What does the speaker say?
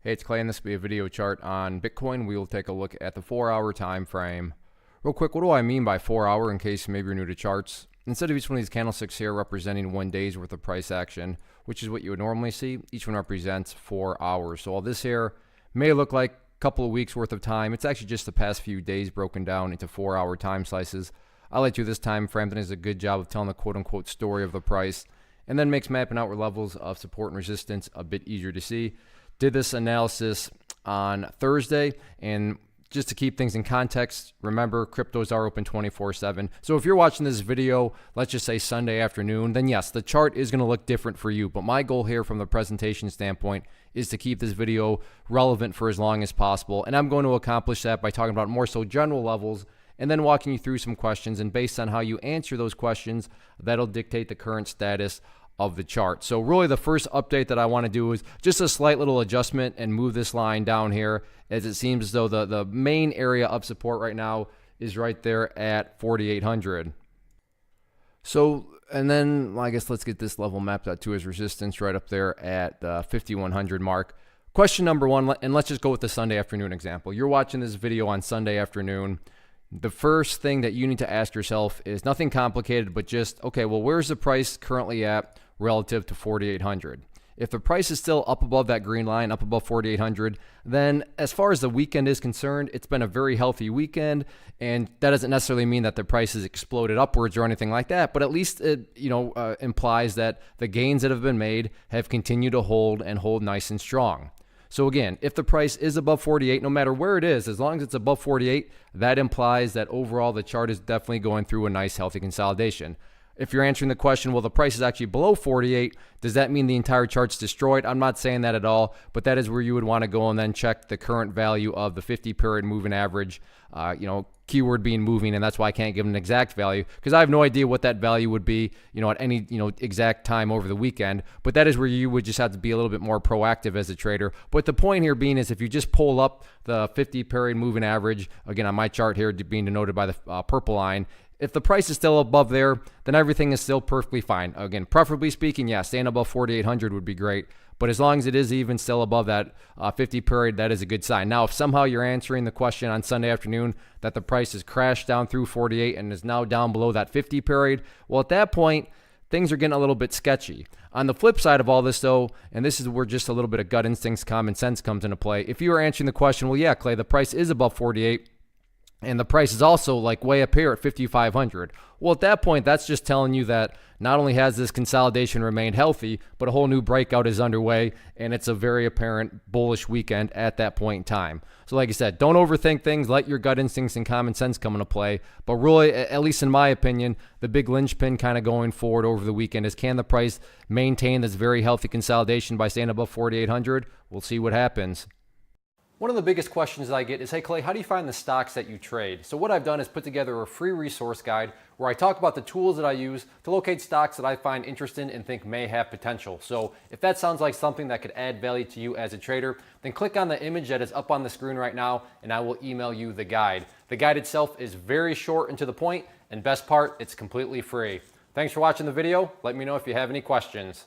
Hey, it's Clay, and this will be a video chart on Bitcoin. We will take a look at the 4-hour time frame. Real quick, what do I mean by 4-hour in case maybe you're new to charts? Instead of each one of these candlesticks here representing 1 day's worth of price action, which is what you would normally see, each one represents 4 hours. So all this here may look like a couple of weeks worth of time. It's actually just the past few days broken down into 4-hour time slices. I like to this time frame that does a good job of telling the quote-unquote story of the price, and then makes mapping out levels of support and resistance a bit easier to see. Did this analysis on Thursday, and just to keep things in context, remember cryptos are open 24/7. So if you're watching this video, let's just say Sunday afternoon, then yes, the chart is going to look different for you. But my goal here from the presentation standpoint is to keep this video relevant for as long as possible. And I'm going to accomplish that by talking about more so general levels and then walking you through some questions. And based on how you answer those questions, that'll dictate the current status of the chart. So really the first update that I want to do is just a slight little adjustment and move this line down here, as it seems as though the main area of support right now is right there at 4,800. So, and then I guess let's get this level mapped out to as resistance right up there at the 5,100 mark. Question number one, and let's just go with the Sunday afternoon example. You're watching this video on Sunday afternoon. The first thing that you need to ask yourself is nothing complicated, but just, okay, well, where's the price currently at relative to 4,800? If the price is still up above that green line, up above 4,800, then as far as the weekend is concerned, it's been a very healthy weekend, and that doesn't necessarily mean that the price has exploded upwards or anything like that, but at least it implies that the gains that have been made have continued to hold and hold nice and strong. So again, if the price is above 48, no matter where it is, as long as it's above 48, that implies that overall the chart is definitely going through a nice healthy consolidation. If you're answering the question, well, the price is actually below 48, does that mean the entire chart's destroyed? I'm not saying that at all, but that is where you would want to go and then check the current value of the 50-period moving average, keyword being moving, and that's why I can't give an exact value, because I have no idea what that value would be, at any, exact time over the weekend. But that is where you would just have to be a little bit more proactive as a trader. But the point here being is if you just pull up the 50-period moving average, again, on my chart here being denoted by the purple line, if the price is still above there, then everything is still perfectly fine. Again, preferably speaking, yeah, staying above 4,800 would be great. But as long as it is even still above that 50 period, that is a good sign. Now, if somehow you're answering the question on Sunday afternoon that the price has crashed down through 48 and is now down below that 50 period, well, at that point, things are getting a little bit sketchy. On the flip side of all this, though, and this is where just a little bit of gut instincts, common sense comes into play. If you are answering the question, well, yeah, Clay, the price is above 48, and the price is also like way up here at 5,500. Well, at that point, that's just telling you that not only has this consolidation remained healthy, but a whole new breakout is underway, and it's a very apparent bullish weekend at that point in time. So like I said, don't overthink things. Let your gut instincts and common sense come into play. But really, at least in my opinion, the big linchpin kind of going forward over the weekend is, can the price maintain this very healthy consolidation by staying above 4,800? We'll see what happens. One of the biggest questions that I get is, hey Clay, how do you find the stocks that you trade? So what I've done is put together a free resource guide where I talk about the tools that I use to locate stocks that I find interesting and think may have potential. So if that sounds like something that could add value to you as a trader, then click on the image that is up on the screen right now and I will email you the guide. The guide itself is very short and to the point, and best part, it's completely free. Thanks for watching the video. Let me know if you have any questions.